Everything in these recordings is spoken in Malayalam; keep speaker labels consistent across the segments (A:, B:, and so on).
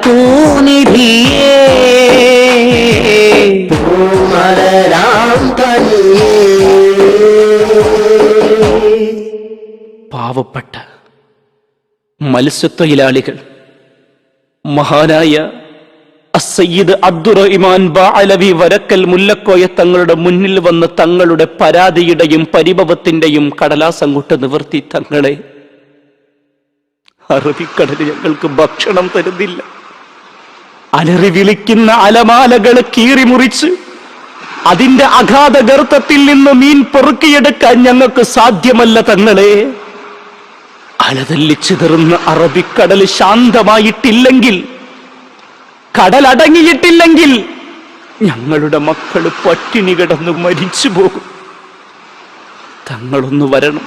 A: പൂനിധിയേ പൂമലരാം കനിയേ. പാവപ്പെട്ട മത്സ്യത്തൊഴിലാളികൾ മഹാനായ സയ്യിദ് അബ്ദുറഹിമാൻ ബഅലവി വരക്കൽ മുല്ലക്കോയ തങ്ങളുടെ മുന്നിൽ വന്ന് തങ്ങളുടെ പരാതിയുടെയും പരിഭവത്തിന്റെയും കടലാസങ്ങോട്ട് നിവർത്തി, തങ്ങളെ, അറബിക്കടല് ഞങ്ങൾക്ക് ഭക്ഷണം തരുന്നില്ല. അലറി വിളിക്കുന്ന അലമാലകൾ കീറിമുറിച്ച് അതിന്റെ അഗാധ ഗർത്തത്തിൽ നിന്ന് മീൻ പെറുക്കിയെടുക്കാൻ ഞങ്ങൾക്ക് സാധ്യമല്ല തങ്ങളെ. അലതല്ലിച്ചിതറുന്ന അറബിക്കടൽ ശാന്തമായിട്ടില്ലെങ്കിൽ, കടലടങ്ങിയിട്ടില്ലെങ്കിൽ ഞങ്ങളുടെ മക്കൾ പട്ടിണി കിടന്ന് മരിച്ചു പോകും. തങ്ങളൊന്ന് വരണം,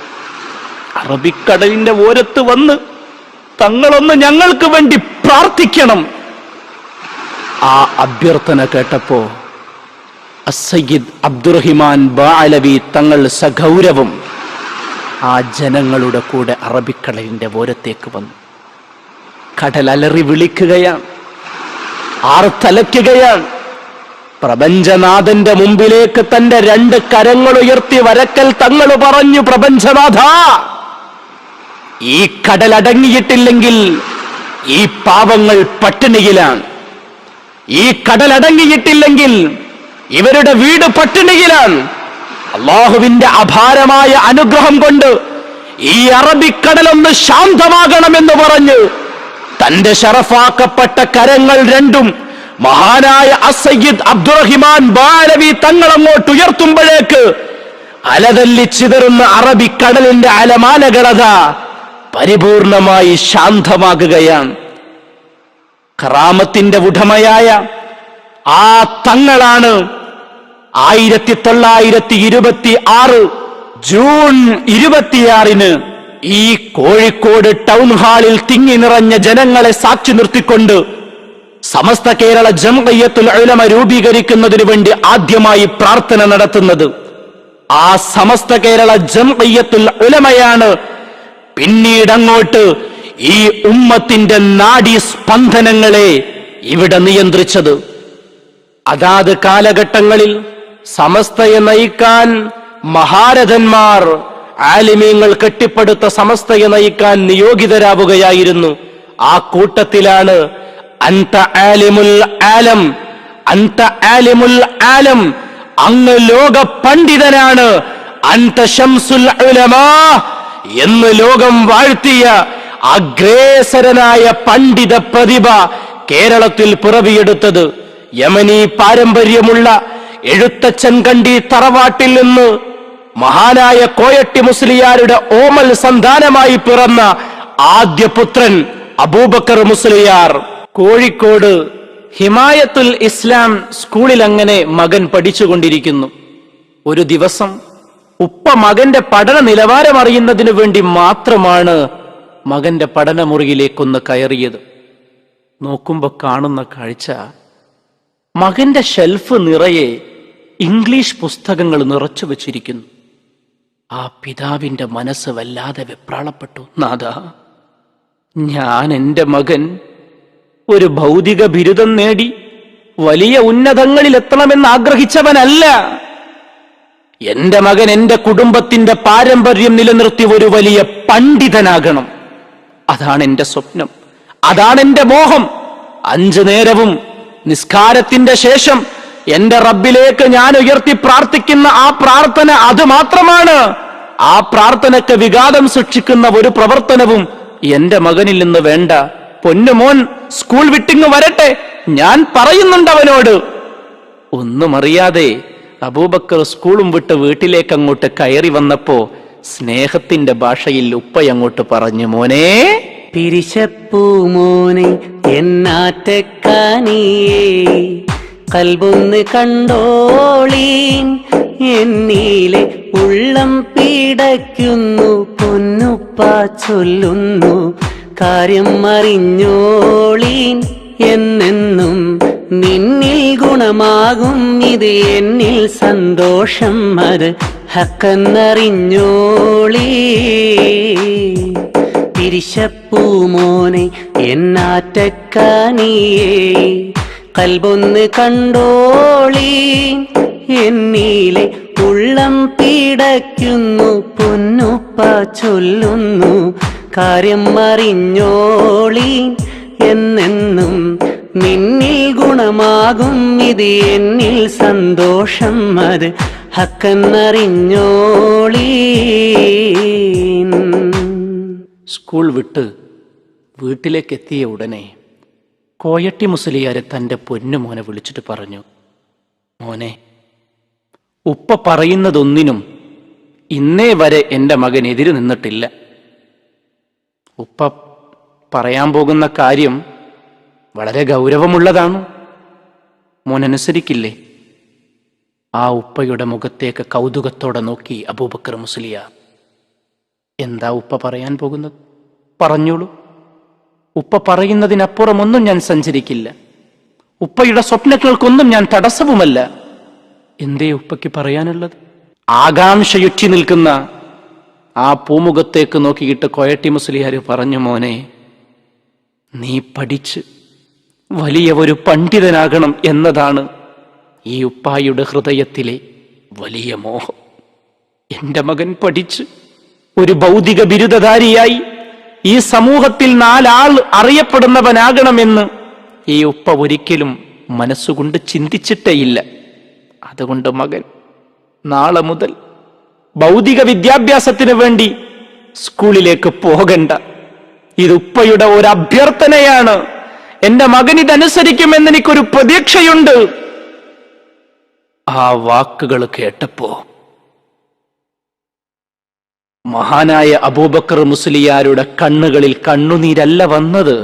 A: അറബിക്കടലിന്റെ ഓരത്ത് വന്ന് തങ്ങളൊന്ന് ഞങ്ങൾക്ക് വേണ്ടി പ്രാർത്ഥിക്കണം. ആ അഭ്യർത്ഥന കേട്ടപ്പോ സയ്യിദ് അബ്ദുറഹിമാൻ ബഅലവി തങ്ങൾ സഗൗരവം ആ ജനങ്ങളുടെ കൂടെ അറബിക്കടലിന്റെ ഓരത്തേക്ക് വന്നു. കടലലറി വിളിക്കുകയാണ്, ആർത്തലയ്ക്കുകയാണ്. പ്രപഞ്ചനാഥന്റെ മുമ്പിലേക്ക് തന്റെ രണ്ട് കരങ്ങൾ ഉയർത്തി വരക്കൽ തങ്ങൾ പറഞ്ഞു, പ്രപഞ്ചനാഥ, ഈ കടലടങ്ങിയിട്ടില്ലെങ്കിൽ ഈ പാവങ്ങൾ പട്ടിണിയിലാണ്. ഈ കടലടങ്ങിയിട്ടില്ലെങ്കിൽ ഇവരുടെ വീട് പട്ടിണിയിലാണ്. അല്ലാഹുവിന്റെ അപാരമായ അനുഗ്രഹം കൊണ്ട് ഈ അറബിക്കടലൊന്ന് ശാന്തമാകണമെന്ന് പറഞ്ഞു തന്റെ ശറഫാക്കപ്പെട്ട കരങ്ങൾ രണ്ടും മഹാനായ സയ്യിദ് അബ്ദുറഹിമാൻ ബഅലവി തങ്ങൾ അങ്ങോട്ട് ഉയർത്തുമ്പോഴേക്ക് അലതല്ലിച്ചിതറുന്ന അറബിക്കടലിന്റെ അലമാലകളതാ പരിപൂർണമായി ശാന്തമാകുകയാണ്. കറാമത്തിന്റെ ഉടമയായ ആ തങ്ങളാണ് 1926 ജൂൺ 26 ഈ കോഴിക്കോട് ടൗൺ ഹാളിൽ തിങ്ങി നിറഞ്ഞ ജനങ്ങളെ സാക്ഷി നിർത്തിക്കൊണ്ട് സമസ്ത കേരള ജംഇയ്യത്തുൽ ഉലമ രൂപീകരിക്കുന്നതിനു വേണ്ടി ആദ്യമായി പ്രാർത്ഥന നടത്തുന്നത്. ആ സമസ്ത കേരള ജംഇയ്യത്തുൽ ഉലമയാണ് പിന്നീട് അങ്ങോട്ട് ഈ ഉമ്മത്തിന്റെ നാഡീ സ്പന്ദനങ്ങളെ ഇവിടെ നിയന്ത്രിച്ചത്. അതാത് കാലഘട്ടങ്ങളിൽ സമസ്തയെ നയിക്കാൻ മഹാരഥന്മാർ, ആലിമീങ്ങൾ കെട്ടിപ്പടുത്ത സമസ്തയെ നയിക്കാൻ നിയോഗിതരാവുകയായിരുന്നു. ആ കൂട്ടത്തിലാണ് അൻത ആലിമുൽ ആലം, അൻത ആലിമുൽ ആലം, അങ്ങ് ലോക പണ്ഡിതനാണ്, അൻത ശംസുൽ ഉലമാ എന്ന് ലോകം വാഴ്ത്തിയ അഗ്രേസരനായ പണ്ഡിത പ്രതിഭ കേരളത്തിൽ പിറവിയെടുത്തത്. യമനി പാരമ്പര്യമുള്ള എഴുത്തച്ഛൻ കണ്ടി തറവാട്ടിൽ നിന്ന് മഹാനായ കോയട്ടി മുസ്ലിയാരുടെ ഓമൽ സന്താനമായി പിറന്ന ആദ്യ പുത്രൻ അബൂബക്കർ മുസ്ലിയാർ കോഴിക്കോട് ഹിമായത്തുൽ ഇസ്ലാം സ്കൂളിൽ അങ്ങനെ മകൻ പഠിച്ചുകൊണ്ടിരിക്കുന്നു. ഒരു ദിവസം ഉപ്പ മകന്റെ പഠന നിലവാരം അറിയുന്നതിനു വേണ്ടി മാത്രമാണ് മകന്റെ പഠനമുറിയിലേക്കൊന്ന് കയറിയത്. നോക്കുമ്പോ കാണുന്ന കാഴ്ച, മകന്റെ ഷെൽഫ് നിറയെ ഇംഗ്ലീഷ് പുസ്തകങ്ങൾ നിറച്ചു വച്ചിരിക്കുന്നു. ആ പിതാവിന്റെ മനസ്സ് വല്ലാതെ വെപ്രാളപ്പെട്ടു. നാഥാ, ഞാൻ എൻ്റെ മകൻ ഒരു ഭൗതിക ബിരുദം നേടി വലിയ ഉന്നതങ്ങളിൽ എത്തണമെന്ന് ആഗ്രഹിച്ചവനല്ല. എന്റെ മകൻ എന്റെ കുടുംബത്തിന്റെ പാരമ്പര്യം നിലനിർത്തി ഒരു വലിയ പണ്ഡിതനാകണം. അതാണ് എന്റെ സ്വപ്നം, അതാണ് എന്റെ മോഹം. 5 നേരവും നിസ്കാരത്തിന്റെ ശേഷം എന്റെ റബ്ബിലേക്ക് ഞാൻ ഉയർത്തി പ്രാർത്ഥിക്കുന്ന ആ പ്രാർത്ഥന അത് മാത്രമാണ്. ആ പ്രാർത്ഥനയ്ക്ക് വിഘാതം സൃഷ്ടിക്കുന്ന ഒരു പ്രവർത്തനവും എന്റെ മകനിൽ നിന്ന് വേണ്ട. പൊന്നുമോൻ സ്കൂൾ വിട്ടിങ്ങ് വരട്ടെ, ഞാൻ പറയുന്നുണ്ട് അവനോട്. ഒന്നും അറിയാതെ അബൂബക്കർ സ്കൂളും വിട്ട് വീട്ടിലേക്ക് അങ്ങോട്ട് കയറി വന്നപ്പോ സ്നേഹത്തിന്റെ ഭാഷയിൽ ഉപ്പയങ്ങോട്ട് പറഞ്ഞു, മോനെ,
B: പിരിശപ്പൂ മോനെ, എന്നാറ്റക്കാനിയേ, കൽബൊന്ന് കണ്ടോളീൻ, എന്നീലെ ഉള്ളം പീഡയ്ക്കുന്നു, പൊന്നുപ്പ ചൊല്ലുന്നു, കാര്യം അറിഞ്ഞോളീൻ, എന്നെന്നും നിന്നിൽ ഗുണമാകും, ഇത് എന്നിൽ സന്തോഷം, അത് ഹക്കെന്നറിഞ്ഞോളീ. പിരിശപ്പൂമോനെ എന്നാറ്റക്കാനിയേ കൽബൊന്ന് കണ്ടോളി എന്നീലെ ഉള്ളം പിടയ്ക്കുന്നു പൊന്നുപ്പ ചൊല്ലുന്നു കാര്യം അറിഞ്ഞോളി എന്നെന്നും നിന്നിൽ ഗുണമാകും ഇത് എന്നിൽ സന്തോഷം അത് ഹക്കെന്നറിഞ്ഞോളി.
A: സ്കൂൾ വിട്ട് വീട്ടിലേക്ക് എത്തിയ ഉടനെ കോയട്ടി മുസ്ലിയാരെ തൻ്റെ പൊന്നുമോനെ വിളിച്ചിട്ട് പറഞ്ഞു, മോനെ, ഉപ്പ പറയുന്നതൊന്നിനും ഇന്നേ വരെ എൻ്റെ മകൻ എതിര് നിന്നിട്ടില്ല. ഉപ്പ പറയാൻ പോകുന്ന കാര്യം വളരെ ഗൗരവമുള്ളതാണ്. മോനനുസരിക്കില്ലേ? ആ ഉപ്പയുടെ മുഖത്തേക്ക് കൗതുകത്തോടെ നോക്കി അബൂബക്കർ മുസ്ലിയാർ. എന്താ ഉപ്പ പറയാൻ പോകുന്നത്? പറഞ്ഞോളൂ. ഉപ്പ പറയുന്നതിനപ്പുറമൊന്നും ഞാൻ സഞ്ചരിക്കില്ല. ഉപ്പയുടെ സ്വപ്നങ്ങൾക്കൊന്നും ഞാൻ തടസ്സവുമല്ല. എന്തേ ഉപ്പയ്ക്ക് പറയാനുള്ളത്? ആകാംക്ഷയുറ്റി നിൽക്കുന്ന ആ പൂമുഖത്തേക്ക് നോക്കിയിട്ട് കോയട്ടി മുസ്ലിയാർ പറഞ്ഞു, മോനെ, നീ പഠിച്ച് വലിയ ഒരു പണ്ഡിതനാകണം എന്നതാണ് ഈ ഉപ്പായുടെ ഹൃദയത്തിലെ വലിയ മോഹം. എൻ്റെ മകൻ പഠിച്ച് ഒരു ഭൗതിക ബിരുദധാരിയായി ഈ സമൂഹത്തിൽ 4 ആൾ അറിയപ്പെടുന്നവനാകണമെന്ന് ഈ ഉപ്പ ഒരിക്കലും മനസ്സുകൊണ്ട് ചിന്തിച്ചിട്ടേയില്ല. അതുകൊണ്ട് മകൻ നാളെ മുതൽ ഭൗതിക വിദ്യാഭ്യാസത്തിന് വേണ്ടി സ്കൂളിലേക്ക് പോകണ്ട. ഇത് ഉപ്പയുടെ ഒരു അഭ്യർത്ഥനയാണ്. എന്റെ മകൻ ഇതനുസരിക്കുമെന്ന് എനിക്കൊരു പ്രതീക്ഷയുണ്ട്. ആ വാക്കുകൾ കേട്ടപ്പോ മഹാനായ അബൂബക്കർ മുസ്ലിയാരുടെ കണ്ണുകളിൽ കണ്ണുനീരല്ല വന്നത്,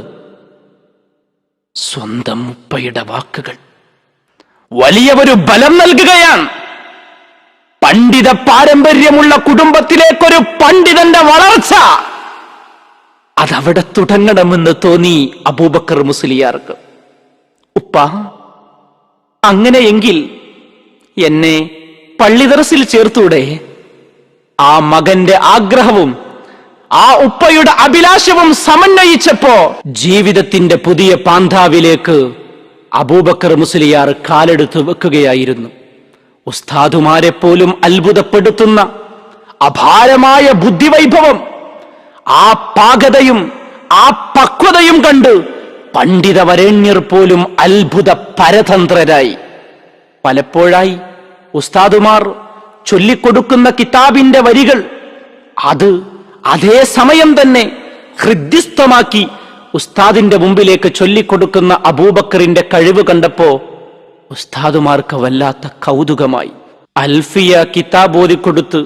A: സ്വന്തം ഉപ്പയുടെ വാക്കുകൾ വലിയ ഒരു ബലം നൽകുകയാണ്. പണ്ഡിത പാരമ്പര്യമുള്ള കുടുംബത്തിലേക്കൊരു പണ്ഡിതന്റെ വളർച്ച അതവിടെ തുടങ്ങണമെന്ന് തോന്നി അബൂബക്കർ മുസ്ലിയാർക്ക്. ഉപ്പ, അങ്ങനെയെങ്കിൽ എന്നെ പള്ളിദർസിൽ ചേർത്തൂടെ? ആ മകന്റെ ആഗ്രഹവും ആ ഉപ്പയുടെ അഭിലാഷവും സമന്വയിച്ചപ്പോ ജീവിതത്തിന്റെ പുതിയ പാന്താവിലേക്ക് അബൂബക്കർ മുസ്ലിയാർ കാലെടുത്ത് വെക്കുകയായിരുന്നു. ഉസ്താദുമാരെ പോലും അത്ഭുതപ്പെടുത്തുന്ന അപാരമായ ബുദ്ധിവൈഭവം, ആ പാകതയും ആ പക്വതയും കണ്ട് പണ്ഡിത വരേണ്യർ പോലും അത്ഭുത പരതന്ത്രരായി. പലപ്പോഴായി ഉസ്താദുമാർ ചൊല്ലിക്കൊടുക്കുന്ന കിതാബിന്റെ വരികൾ അത് അതേ സമയം തന്നെ ഹൃദ്യസ്ഥമാക്കി ഉസ്താദിന്റെ മുമ്പിലേക്ക് ചൊല്ലിക്കൊടുക്കുന്ന അബൂബക്കറിന്റെ കഴിവ് കണ്ടപ്പോ ഉസ്താദുമാർക്ക് വല്ലാത്ത കൗതുകമായി. അൽഫിയ കിതാബ് ഓതിക്കൊടുത്ത്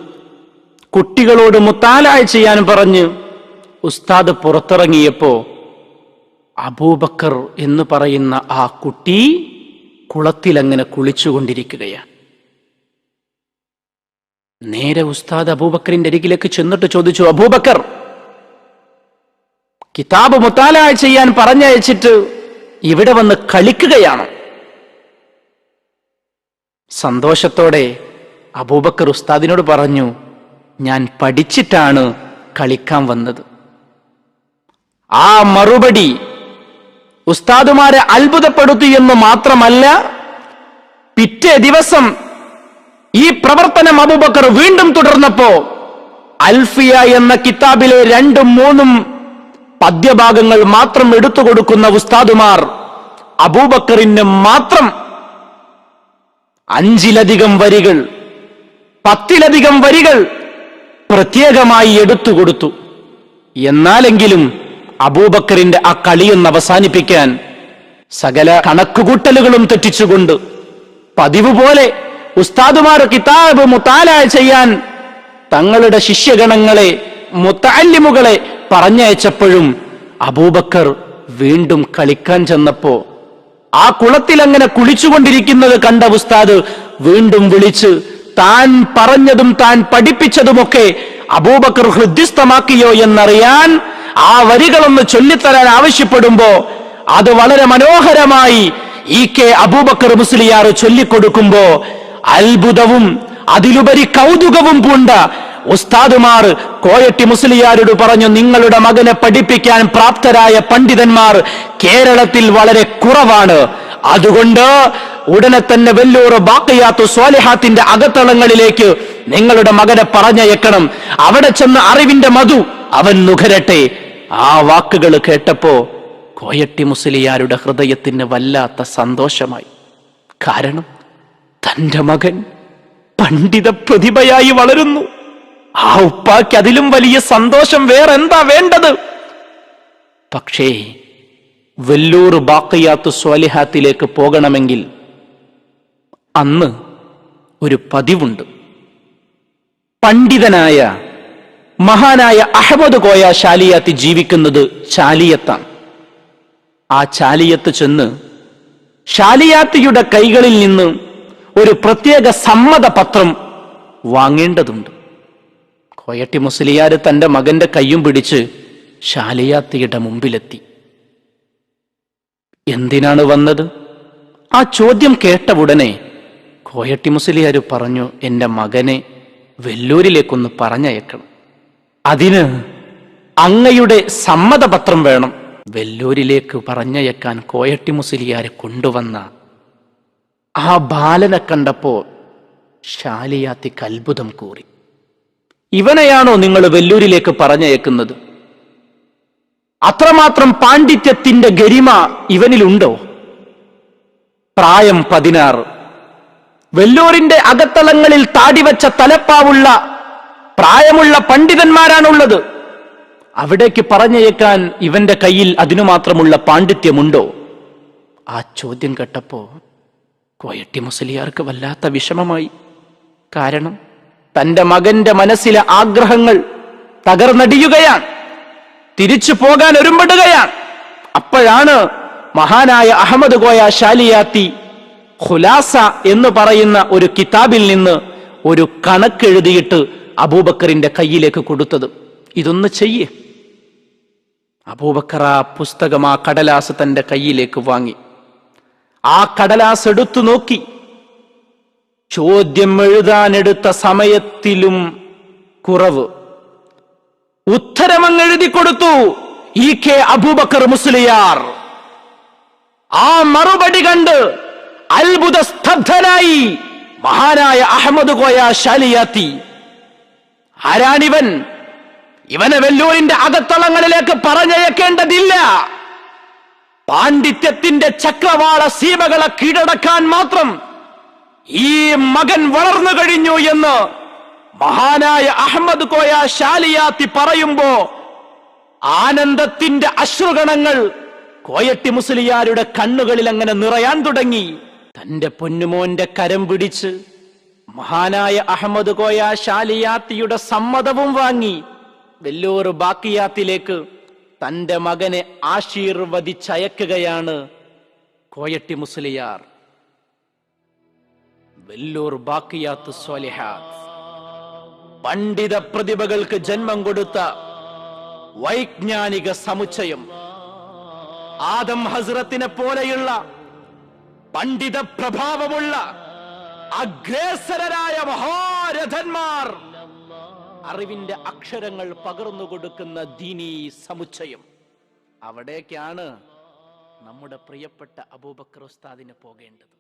A: കുട്ടികളോട് മുത്താലായ ചെയ്യാൻ പറഞ്ഞ് ഉസ്താദ് പുറത്തിറങ്ങിയപ്പോ അബൂബക്കർ എന്ന് പറയുന്ന ആ കുട്ടി കുളത്തിലങ്ങനെ കുളിച്ചുകൊണ്ടിരിക്കുകയാണ്. നേരെ ഉസ്താദ് അബൂബക്കറിന്റെ അരികിലേക്ക് ചെന്നിട്ട് ചോദിച്ചു, അബൂബക്കർ, കിതാബ് മുത്താലായ ചെയ്യാൻ പറഞ്ഞയച്ചിട്ട് ഇവിടെ വന്ന് കളിക്കുകയാണോ? സന്തോഷത്തോടെ അബൂബക്കർ ഉസ്താദിനോട് പറഞ്ഞു, ഞാൻ പഠിച്ചിട്ടാണ് കളിക്കാൻ വന്നത്. ആ മറുപടി ഉസ്താദുമാരെ അത്ഭുതപ്പെടുത്തിയെന്ന് മാത്രമല്ല, പിറ്റേ ദിവസം ഈ പ്രവർത്തനം അബൂബക്കർ വീണ്ടും തുടർന്നപ്പോ അൽഫിയ എന്ന കിതാബിലെ 2ഉം 3ഉം പദ്യഭാഗങ്ങൾ മാത്രം എടുത്തു കൊടുക്കുന്ന ഉസ്താദുമാർ അബൂബക്കറിന് മാത്രം 5ലധികം വരികൾ 10ലധികം വരികൾ പ്രത്യേകമായി എടുത്തുകൊടുത്തു. എന്നാലെങ്കിലും അബൂബക്കറിന്റെ ആ കളിയൊന്ന് അവസാനിപ്പിക്കാൻ സകല കണക്കുകൂട്ടലുകളും തെറ്റിച്ചുകൊണ്ട് പതിവ് പോലെ ഉസ്താദുമാർ കിതാബ് മുത്താലായ ചെയ്യാൻ തങ്ങളുടെ ശിഷ്യഗണങ്ങളെ മുത്തഅല്ലിമുകളെ പറഞ്ഞയച്ചപ്പോഴും അബൂബക്കർ വീണ്ടും കളിക്കാൻ ചെന്നപ്പോ ആ കുളത്തിൽ അങ്ങനെ കുളിച്ചുകൊണ്ടിരിക്കുന്നത് കണ്ട ഉസ്താദ് വീണ്ടും വിളിച്ച് താൻ പറഞ്ഞതും താൻ പഠിപ്പിച്ചതുമൊക്കെ അബൂബക്കർ ഹൃദ്യസ്ഥമാക്കിയോ എന്നറിയാൻ ആ വരികളൊന്ന് ചൊല്ലിത്തരാൻ ആവശ്യപ്പെടുമ്പോ അത് വളരെ മനോഹരമായി കെ അബൂബക്കർ മുസ്ലിയാർ ചൊല്ലിക്കൊടുക്കുമ്പോ അത്ഭുതവും അതിലുപരി കൗതുകവും പൂണ്ട ഉസ്താദുമാർ കോയട്ടി മുസ്ലിയാരോട് പറഞ്ഞു, നിങ്ങളുടെ മകനെ പഠിപ്പിക്കാൻ പ്രാപ്തരായ പണ്ഡിതന്മാർ കേരളത്തിൽ വളരെ കുറവാണ്. അതുകൊണ്ട് ഉടനെ തന്നെ വെല്ലൂർ ബാഖിയാത്തു സ്വാലിഹാത്തിന്റെ അകത്തളങ്ങളിലേക്ക് നിങ്ങളുടെ മകനെ പറഞ്ഞയക്കണം. അവിടെ ചെന്ന് അറിവിന്റെ മധു അവൻ നുകരട്ടെ. ആ വാക്കുകൾ കേട്ടപ്പോ കോയട്ടി മുസ്ലിയാരുടെ ഹൃദയത്തിന് വല്ലാത്ത സന്തോഷമായി. കാരണം തന്റെ മകൻ പണ്ഡിത പ്രതിഭയായി വളരുന്നു. ആ ഉപ്പാക്ക് അതിലും വലിയ സന്തോഷം വേറെന്താ വേണ്ടത്? പക്ഷേ വെല്ലൂർ ബാഖിയാത്തു സ്വാലിഹാത്തിലേക്ക് പോകണമെങ്കിൽ അന്ന് ഒരു പതിവുണ്ട്. പണ്ഡിതനായ മഹാനായ അഹമ്മദ് കോയ ശാലിയാത്തി ജീവിക്കുന്നത് ചാലിയത്താണ്. ആ ചാലിയത്ത് ചെന്ന് ശാലിയാത്തിയുടെ കൈകളിൽ നിന്ന് ഒരു പ്രത്യേക സമ്മതപത്രം വാങ്ങേണ്ടതുണ്ട്. കോയട്ടി മുസ്ലിയാർ തന്റെ മകന്റെ കയ്യും പിടിച്ച് ശാലിയാത്തിയുടെ മുമ്പിലെത്തി. എന്തിനാണ് വന്നത്? ആ ചോദ്യം കേട്ട ഉടനെ കോയട്ടി മുസ്ലിയാർ പറഞ്ഞു, എന്റെ മകനെ വെല്ലൂരിലേക്കൊന്ന് പറഞ്ഞയക്കണം. അതിന് അങ്ങയുടെ സമ്മതപത്രം വേണം. വെല്ലൂരിലേക്ക് പറഞ്ഞയക്കാൻ കോയട്ടി മുസ്ലിയാരെ കൊണ്ടുവന്ന ആ ബാലനെ കണ്ടപ്പോ ശാലിയാത്തിക്ക് അത്ഭുതം കൂറി. ഇവനെയാണോ നിങ്ങൾ വെല്ലൂരിലേക്ക് പറഞ്ഞയക്കുന്നത്? അത്രമാത്രം പാണ്ഡിത്യത്തിന്റെ ഗരിമ ഇവനിലുണ്ടോ? പ്രായം 16. വെല്ലൂരിന്റെ അകത്തളങ്ങളിൽ താടിവെച്ച തലപ്പാവുള്ള പ്രായമുള്ള പണ്ഡിതന്മാരാണുള്ളത്. അവിടേക്ക് പറഞ്ഞയക്കാൻ ഇവന്റെ കയ്യിൽ അതിനു മാത്രമുള്ള പാണ്ഡിത്യമുണ്ടോ? ആ ചോദ്യം കേട്ടപ്പോ കോയട്ടി മുസ്ലിയാർക്ക് വല്ലാത്ത വിഷമമായി. കാരണം തന്റെ മകന്റെ മനസ്സിലെ ആഗ്രഹങ്ങൾ തകർന്നടിയുകയാണ്, തിരിച്ചു പോകാൻ ഒരുമ്പെടുകയാണ്. അപ്പോഴാണ് മഹാനായ അഹമ്മദ് കോയ ശാലിയാത്തി ഖുലാസ എന്ന് പറയുന്ന ഒരു കിതാബിൽ നിന്ന് ഒരു കണക്കെഴുതിയിട്ട് അബൂബക്കറിന്റെ കയ്യിലേക്ക് കൊടുത്തത്. ഇതൊന്ന് ചെയ്യേ. അബൂബക്കർ ആ പുസ്തകം, ആ കടലാസ് തന്റെ കയ്യിലേക്ക് വാങ്ങി. ആ കടലാസ് എടുത്തു നോക്കി. ചോദ്യം എഴുതാനെടുത്ത സമയത്തിലും കുറവ് ഉത്തരമങ്ങ് എഴുതി കൊടുത്തു EK അബൂബക്കർ മുസ്ലിയാർ. ആ മറുപടി കണ്ട് അത്ഭുത സ്തബ്ധനായി മഹാനായ അഹമ്മദ് കോയ ശാലിയാത്തി. ആരാണിവൻ? ഇവനെ വെല്ലൂരിന്റെ അകത്തളങ്ങളിലേക്ക് പറഞ്ഞയക്കേണ്ടതില്ല. പാണ്ഡിത്യത്തിന്റെ ചക്രവാള സീമകളെ കീഴടക്കാൻ മാത്രം ഈ മകൻ വളർന്നു കഴിഞ്ഞു എന്ന് മഹാനായ അഹമ്മദ് കോയ ശാലിയാത്തി പറയുമ്പോ ആനന്ദത്തിന്റെ അശ്രുഗണങ്ങൾ കോയട്ടി മുസ്ലിയാരുടെ കണ്ണുകളിൽ അങ്ങനെ നിറയാൻ തുടങ്ങി. തന്റെ പൊന്നുമോന്റെ കരം പിടിച്ച് മഹാനായ അഹമ്മദ് കോയ ശാലിയാത്തിയുടെ സമ്മതവും വാങ്ങി വെല്ലൂർ ബാക്കിയാത്തിലേക്ക് തന്റെ മകനെ ആശീർവദിച്ചയക്കുകയാണ് കോയട്ടി മുസ്ലിയാർ. വെല്ലൂർ ബാക്കിയാത്ത് സ്വാലിഹാത്ത് പണ്ഡിത പ്രതിഭകൾക്ക് ജന്മം കൊടുത്ത വൈജ്ഞാനിക സമുച്ചയം. ആദം ഹസ്രത്തിനെ പോലെയുള്ള പണ്ഡിത പ്രഭാവമുള്ള അഗ്രേസരരായ മഹാരഥന്മാർ അറിവിന്റെ അക്ഷരങ്ങൾ പകർന്നു കൊടുക്കുന്ന ദീനീ സമുച്ചയം. അവിടേക്കാണ് നമ്മുടെ പ്രിയപ്പെട്ട അബൂബക്കർ ഉസ്താദിന് പോകേണ്ടത്.